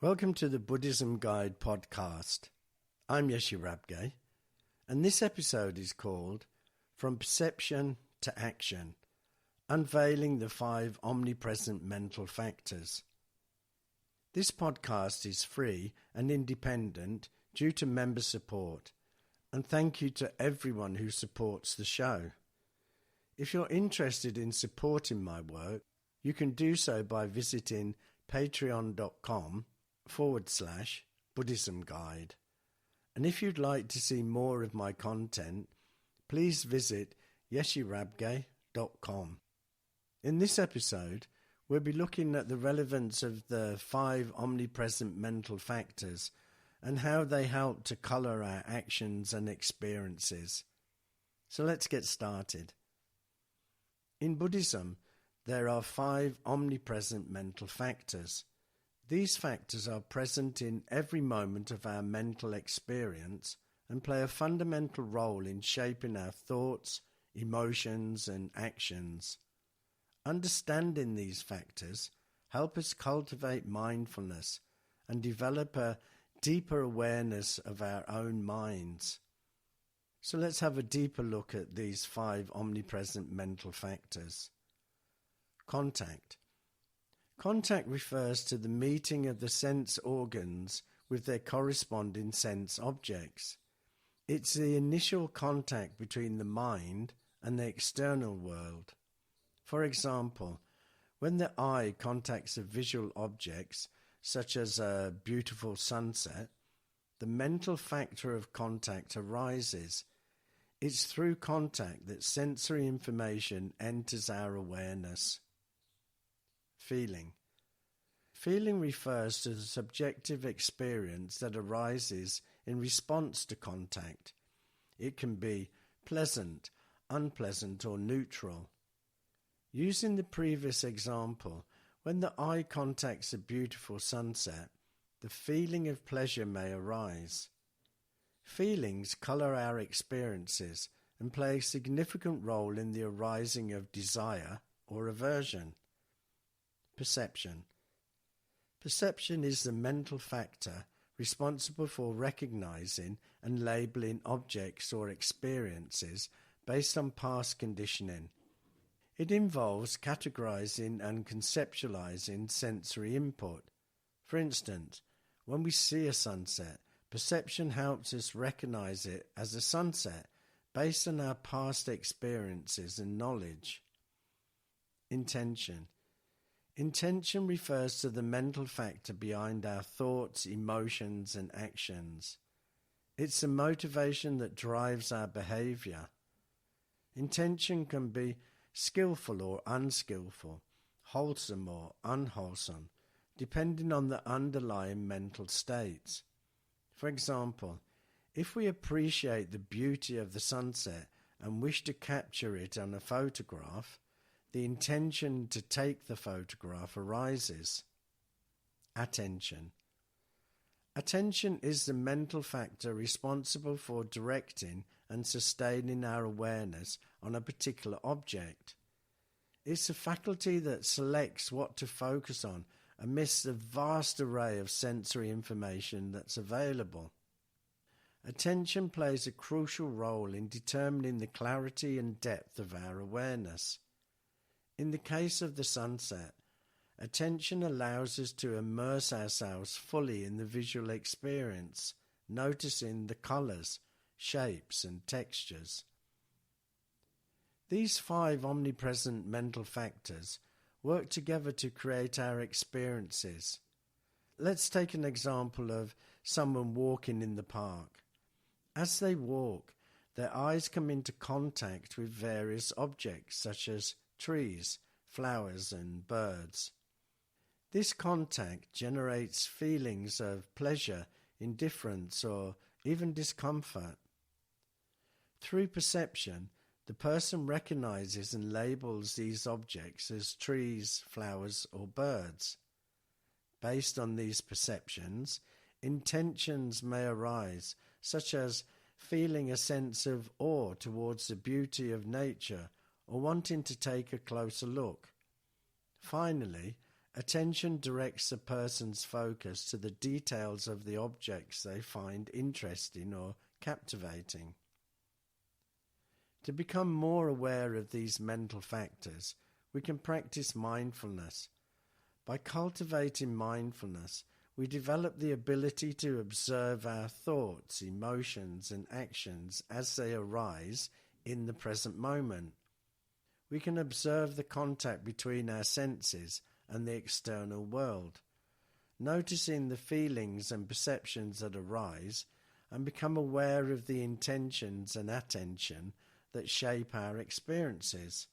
Welcome to the Buddhism Guide podcast. I'm Yeshe Rabgye, and this episode is called From Perception to Action, Unveiling the 5 Omnipresent Mental Factors. This podcast is free and independent due to member support, and thank you to everyone who supports the show. If you're interested in supporting my work, you can do so by visiting patreon.com/Buddhism Guide. And if you'd like to see more of my content, please visit yesherabgye.com. In this episode, we'll be looking at the relevance of the 5 omnipresent mental factors and how they help to colour our actions and experiences. So let's get started. In Buddhism, there are 5 omnipresent mental factors. These factors are present in every moment of our mental experience and play a fundamental role in shaping our thoughts, emotions, and actions. Understanding these factors help us cultivate mindfulness and develop a deeper awareness of our own minds. So let's have a deeper look at these 5 omnipresent mental factors. Contact. Contact refers to the meeting of the sense organs with their corresponding sense objects. It's the initial contact between the mind and the external world. For example, when the eye contacts a visual object, such as a beautiful sunset, the mental factor of contact arises. It's through contact that sensory information enters our awareness. Feeling. Feeling refers to the subjective experience that arises in response to contact. It can be pleasant, unpleasant, or neutral. Using the previous example, when the eye contacts a beautiful sunset, the feeling of pleasure may arise. Feelings colour our experiences and play a significant role in the arising of desire or aversion. Perception. Perception is the mental factor responsible for recognizing and labeling objects or experiences based on past conditioning. It involves categorizing and conceptualizing sensory input. For instance, when we see a sunset, perception helps us recognize it as a sunset based on our past experiences and knowledge. Intention. Intention refers to the mental factor behind our thoughts, emotions, and actions. It's the motivation that drives our behavior. Intention can be skillful or unskillful, wholesome or unwholesome, depending on the underlying mental states. For example, if we appreciate the beauty of the sunset and wish to capture it on a photograph, the intention to take the photograph arises. Attention. Attention is the mental factor responsible for directing and sustaining our awareness on a particular object. It's a faculty that selects what to focus on amidst the vast array of sensory information that's available. Attention plays a crucial role in determining the clarity and depth of our awareness. In the case of the sunset, attention allows us to immerse ourselves fully in the visual experience, noticing the colours, shapes, and textures. These 5 omnipresent mental factors work together to create our experiences. Let's take an example of someone walking in the park. As they walk, their eyes come into contact with various objects such as trees, flowers, and birds. This contact generates feelings of pleasure, indifference, or even discomfort. Through perception, the person recognizes and labels these objects as trees, flowers, or birds. Based on these perceptions, intentions may arise, such as feeling a sense of awe towards the beauty of nature or wanting to take a closer look. Finally, Attention directs a person's focus to the details of the objects they find interesting or captivating. To become more aware of these mental factors, we can practice mindfulness. By cultivating mindfulness, we develop the ability to observe our thoughts, emotions, and actions as they arise in the present moment. We can observe the contact between our senses and the external world, noticing the feelings and perceptions that arise, and become aware of the intentions and attention that shape our experiences.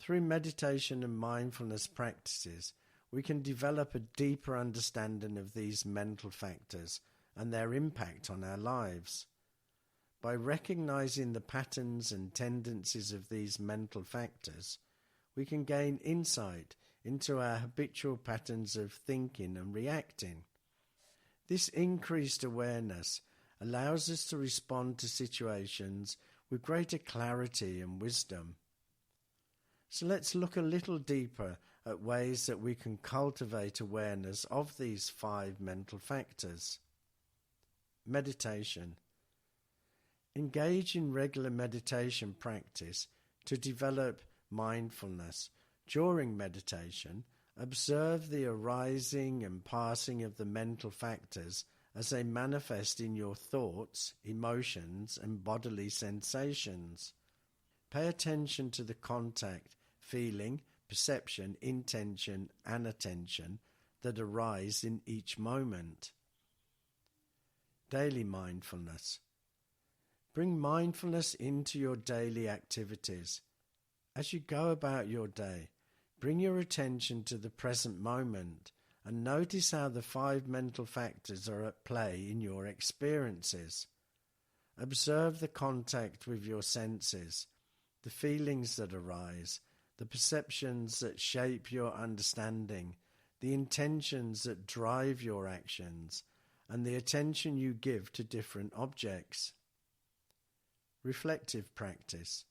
Through meditation and mindfulness practices, we can develop a deeper understanding of these mental factors and their impact on our lives. By recognizing the patterns and tendencies of these mental factors, we can gain insight into our habitual patterns of thinking and reacting. This increased awareness allows us to respond to situations with greater clarity and wisdom. So let's look a little deeper at ways that we can cultivate awareness of these 5 mental factors. Meditation. Engage in regular meditation practice to develop mindfulness. During meditation, observe the arising and passing of the mental factors as they manifest in your thoughts, emotions, and bodily sensations. Pay attention to the contact, feeling, perception, intention, and attention that arise in each moment. Daily mindfulness. Bring mindfulness into your daily activities. As you go about your day, bring your attention to the present moment and notice how the 5 mental factors are at play in your experiences. Observe the contact with your senses, the feelings that arise, the perceptions that shape your understanding, the intentions that drive your actions, and the attention you give to different objects. Reflective practice.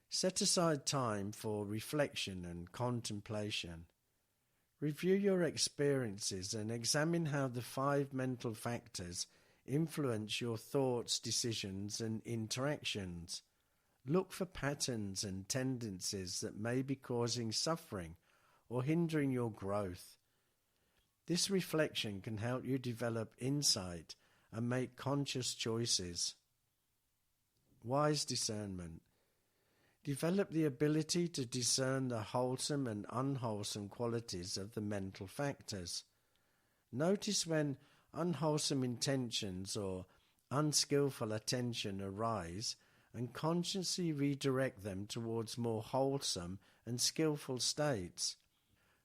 Set aside time for reflection and contemplation. Review your experiences and examine how the 5 mental factors influence your thoughts, decisions, and interactions. Look for patterns and tendencies that may be causing suffering or hindering your growth. This reflection can help you develop insight and make conscious choices. Wise discernment. Develop the ability to discern the wholesome and unwholesome qualities of the mental factors. Notice when unwholesome intentions or unskillful attention arise and consciously redirect them towards more wholesome and skillful states.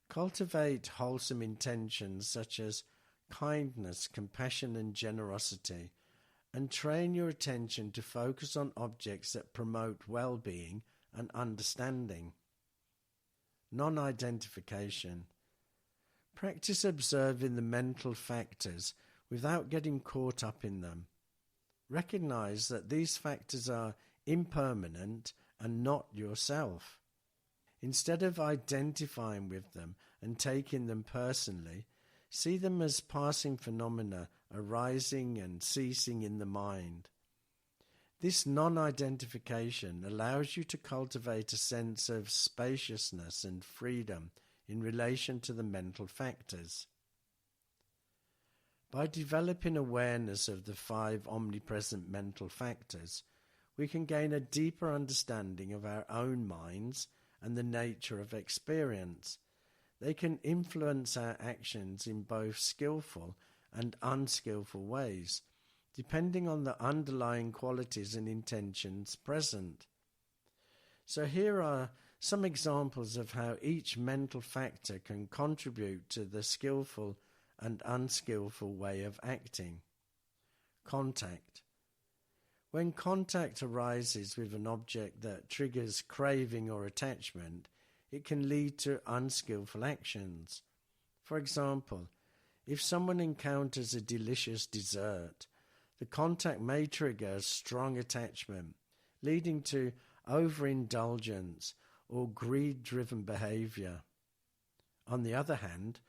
Cultivate wholesome intentions such as kindness, compassion, and generosity, and train your attention to focus on objects that promote well-being and understanding. Non-identification. Practice observing the mental factors without getting caught up in them. Recognize that these factors are impermanent and not yourself. Instead of identifying with them and taking them personally, see them as passing phenomena arising and ceasing in the mind. This non-identification allows you to cultivate a sense of spaciousness and freedom in relation to the mental factors. By developing awareness of the 5 omnipresent mental factors, we can gain a deeper understanding of our own minds and the nature of experience. They can influence our actions in both skillful and unskillful ways, depending on the underlying qualities and intentions present. So here are some examples of how each mental factor can contribute to the skillful and unskillful way of acting. Contact. When contact arises with an object that triggers craving or attachment, it can lead to unskillful actions. For example, if someone encounters a delicious dessert, the contact may trigger strong attachment, leading to overindulgence or greed-driven behavior. On the other hand,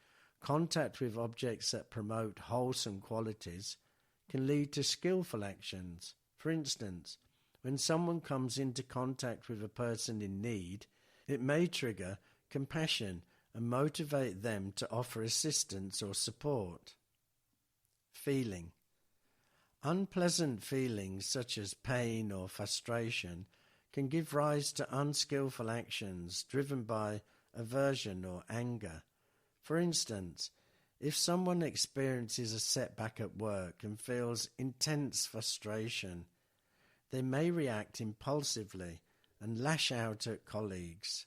contact with objects that promote wholesome qualities can lead to skillful actions. For instance, when someone comes into contact with a person in need, it may trigger compassion and motivate them to offer assistance or support. Feeling. Unpleasant feelings such as pain or frustration can give rise to unskillful actions driven by aversion or anger. For instance, if someone experiences a setback at work and feels intense frustration, they may react impulsively and lash out at colleagues.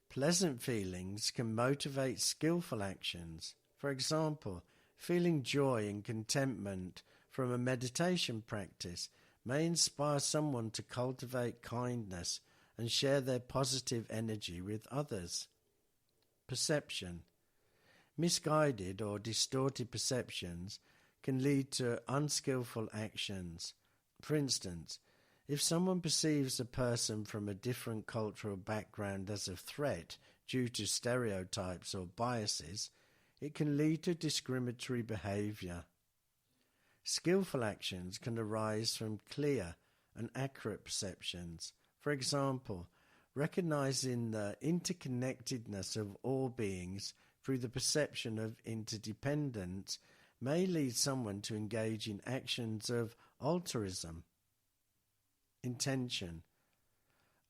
Pleasant feelings can motivate skillful actions. For example, feeling joy and contentment from a meditation practice may inspire someone to cultivate kindness and share their positive energy with others. Perception. Misguided or distorted perceptions can lead to unskillful actions. For instance, if someone perceives a person from a different cultural background as a threat due to stereotypes or biases, it can lead to discriminatory behavior. Skillful actions can arise from clear and accurate perceptions. For example, recognizing the interconnectedness of all beings through the perception of interdependence may lead someone to engage in actions of altruism. Intention.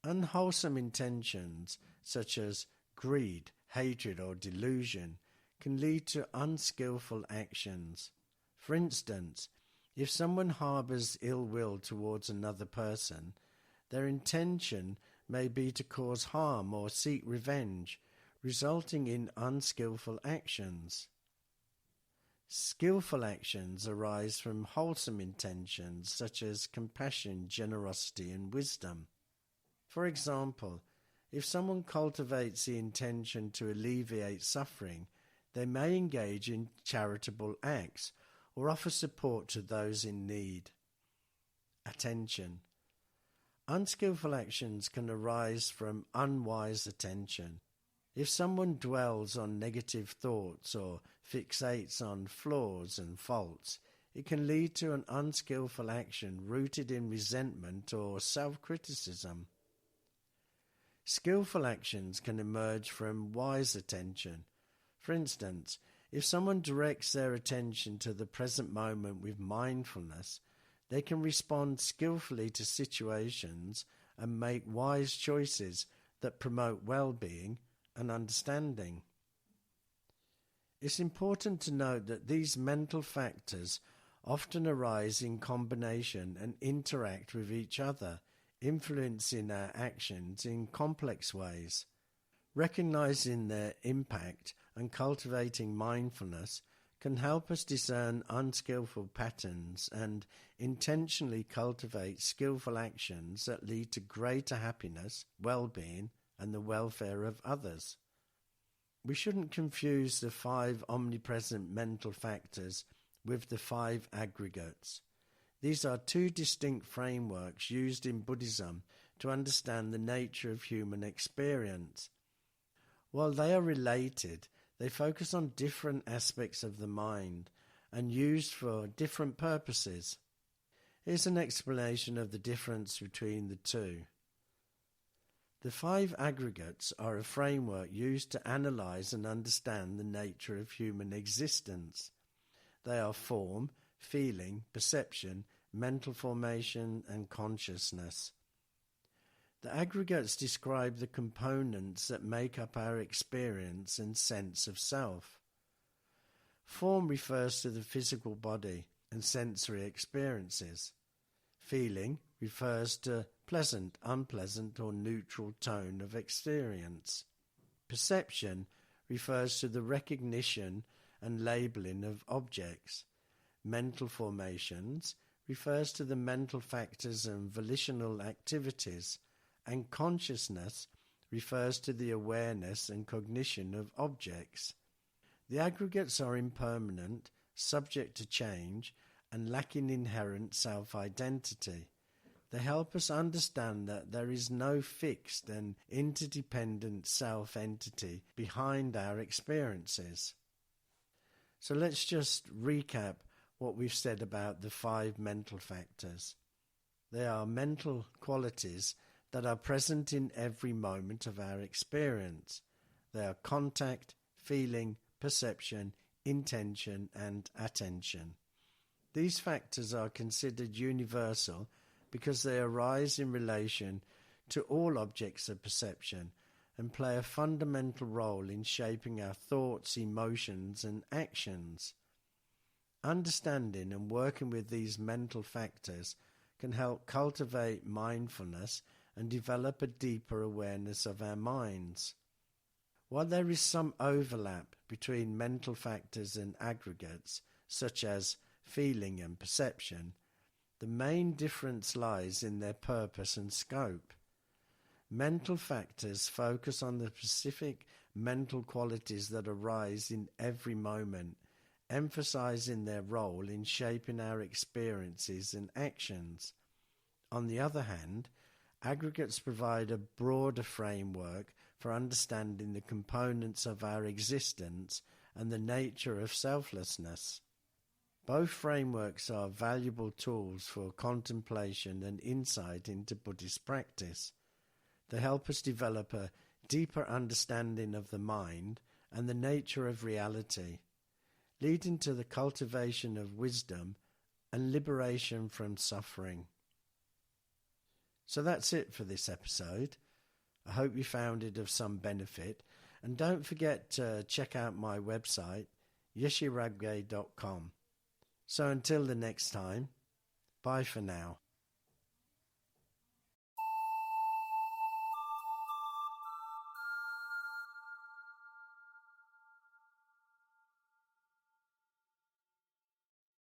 Unwholesome intentions such as greed, hatred or delusion can lead to unskillful actions. For instance, if someone harbors ill will towards another person, their intention may be to cause harm or seek revenge, resulting in unskillful actions. Skillful actions arise from wholesome intentions such as compassion, generosity, and wisdom. For example, if someone cultivates the intention to alleviate suffering, they may engage in charitable acts or offer support to those in need. Attention. Unskillful actions can arise from unwise attention. If someone dwells on negative thoughts or fixates on flaws and faults, it can lead to an unskillful action rooted in resentment or self-criticism. Skillful actions can emerge from wise attention. For instance, if someone directs their attention to the present moment with mindfulness, they can respond skillfully to situations and make wise choices that promote well-being and understanding. It's important to note that these mental factors often arise in combination and interact with each other, influencing our actions in complex ways. Recognizing their impact and cultivating mindfulness can help us discern unskillful patterns and intentionally cultivate skillful actions that lead to greater happiness, well-being, and the welfare of others. We shouldn't confuse the 5 omnipresent mental factors with the 5 aggregates. These are 2 distinct frameworks used in Buddhism to understand the nature of human experience. While they are related, they focus on different aspects of the mind and used for different purposes. Here's an explanation of the difference between the 2. The 5 aggregates are a framework used to analyze and understand the nature of human existence. They are form, feeling, perception, mental formation, and consciousness. The aggregates describe the components that make up our experience and sense of self. Form refers to the physical body and sensory experiences. Feeling refers to pleasant, unpleasant, or neutral tone of experience. Perception refers to the recognition and labeling of objects. Mental formations refers to the mental factors and volitional activities, and consciousness refers to the awareness and cognition of objects. The aggregates are impermanent, subject to change, and lacking inherent self-identity. They help us understand that there is no fixed and interdependent self-entity behind our experiences. So let's just recap what we've said about the 5 mental factors. They are mental qualities that are present in every moment of our experience. They are contact, feeling, perception, intention, and attention. These factors are considered universal because they arise in relation to all objects of perception and play a fundamental role in shaping our thoughts, emotions, and actions. Understanding and working with these mental factors can help cultivate mindfulness and develop a deeper awareness of our minds. While there is some overlap between mental factors and aggregates, such as feeling and perception, the main difference lies in their purpose and scope. Mental factors focus on the specific mental qualities that arise in every moment, emphasizing their role in shaping our experiences and actions. On the other hand, aggregates provide a broader framework for understanding the components of our existence and the nature of selflessness. Both frameworks are valuable tools for contemplation and insight into Buddhist practice. They help us develop a deeper understanding of the mind and the nature of reality, leading to the cultivation of wisdom and liberation from suffering. So that's it for this episode. I hope you found it of some benefit, and don't forget to check out my website, yesherabgye.com. So until the next time, bye for now.